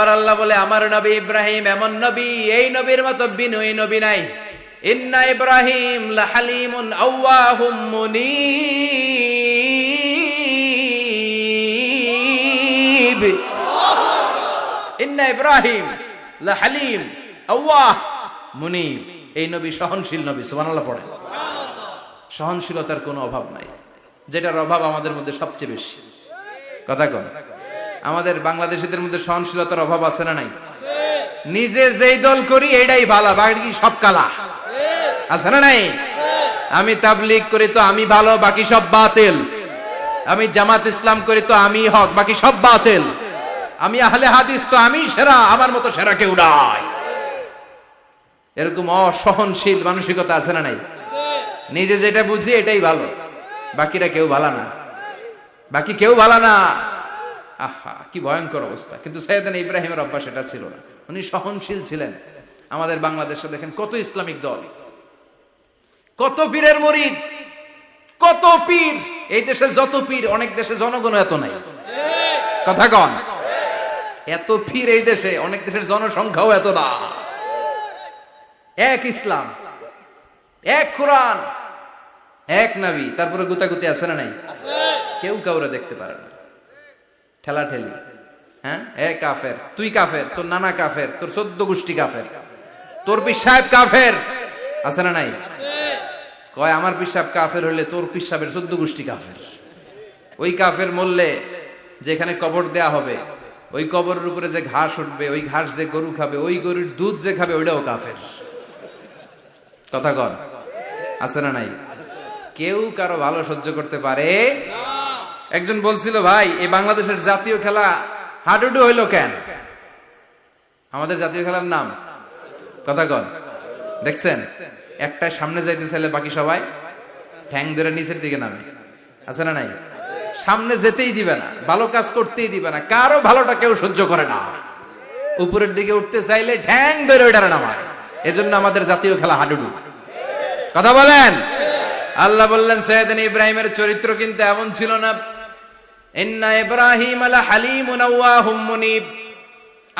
আবার আল্লাহ বলে আমার নবী ইব্রাহিম এমন নবী, এই নবীর মতো বিনয়ী নবী নাই। ইন্না ইব্রাহিম লাহালিমুন আওয়াহুম মুনীব। ইন্না ইব্রাহিম লাহালিম আওয়াহ মুনীব। এই নবী সহনশীল নবী। সুবহানাল্লাহ পড়ে। সহনশীলতার কোনো অভাব নাই, যেটার অভাব আমাদের মধ্যে সবচেয়ে বেশি। কথা কন, আমাদের বাংলাদেশিদের মধ্যে সহনশীলতার অভাব আছে না নাই? নিজে যেই দল করি এটাই ভালো, বাকি সব কালা। আছে না নাই? আমি তাবলীগ করি তো আমি ভালো, বাকি সব বাতিল। আমি জামাত ইসলাম করি তো আমি হক, বাকি সব বাতিল। আমি আহলে হাদিস তো আমি সেরা, আমার মতো সেরা কেউ নাই। এরকম অসহনশীল মানসিকতা আছে না নাই? নিজে যেটা বুঝি এটাই ভালো, বাকিরা কেউ ভালো না, বাকি কেউ ভালো না। আহা, কি ভয়ঙ্কর অবস্থা। কিন্তু সাইয়েদনা ইব্রাহিমের অভ্যাস এটা ছিল না, উনি সহনশীল ছিলেন। আমাদের বাংলাদেশে দেখেন কত ইসলামিক দল, কত পীরের মুরিদ, কত পীর। এই দেশে যত পীর, অনেক দেশে জনগণ এত নাই। কথা কন, এত পীর এই দেশে, অনেক দেশের জনসংখ্যাও এত না। এক ইসলাম, এক কোরআন, এক নবী, তারপরে গুতাগুতি আছে না নাই? কেউ কাউরে দেখতে পারে না, ঠেলা ঠেলি। হ্যাঁ, এ কাফের, তুই কাফের, তোর নানা কাফের, তোর 14 গোষ্ঠী কাফের, তোর পীর সাহেব কাফের। আছে না নাই? কয় আমার পীর সাহেব কাফের হলে তোর পীর সাহেবের 14 গোষ্ঠী কাফের। ওই কাফের মরলে যেখানে কবর দেয়া হবে, ওই কবরের উপরে যে ঘাস উঠবে, ওই ঘাস যে গরু খাবে, ওই গরুর দুধ যে খাবে, ওইটাও কাফের। কথা কন, আছে না নাই? কেউ কারো ভালো সহ্য করতে পারে। একজন বলছিল, ভাই এই বাংলাদেশের জাতীয় খেলা হাডুডু হইলো কেন? আমাদের জাতীয় খেলার নাম, কথা কন, দেখছেন? একটা সামনে যাইতে চাইলে বাকি সবাই ঠ্যাং ধরে নিচের দিকে নামে। আছে না নাই? সামনে যেতেই দিবে না, ভালো কাজ করতেই দিবে না, কারো ভালোটা কেউ সহ্য করে না। উপরের দিকে উঠতে চাইলে ঠ্যাং ধরে ওইটারে নামায়। এজন্য আমাদের জাতীয় খেলা হাডুডু। কথা বলেন। আল্লাহ বললেন সাইয়েদনা ইব্রাহিমের চরিত্র কিন্তু এমন ছিল না। ইন্না ইব্রাহিম লাহালিমুন আওয়াহুম মুনীব।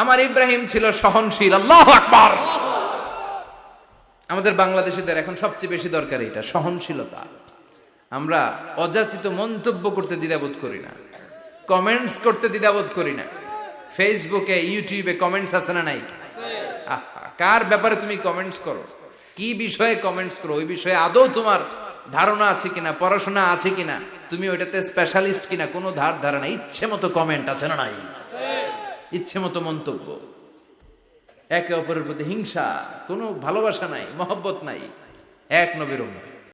আমার ইব্রাহিম ছিল সহনশীল। আল্লাহু আকবার। আমাদের বাংলাদেশীদের এখন সবচেয়ে বেশি দরকার এটা, সহনশীলতা। আমরা অযাচিত মন্তব্য করতে দ্বিধাবোধ করি না, কমেন্টস করতে দ্বিধাবোধ করি না। ফেসবুকে, ইউটিউবে কমেন্টস আছে না নাই? কার ব্যাপারে তুমি কমেন্টস করো, কি বিষয়ে কমেন্টস করো, ওই বিষয়ে আদৌ তোমার ধারণা আছে কিনা, পড়াশোনা আছে কিনা, তুমি ওইটাতে স্পেশালিস্ট কিনা, কোনো ধারণা। ইচ্ছে মতো কমেন্ট, আছে না নাই? ইচ্ছে মতো মন্তব্য, একে অপরের প্রতি হিংসা, কোনো ভালোবাসা নাই, মহব্বত নাই। এক নবীর উম্মত।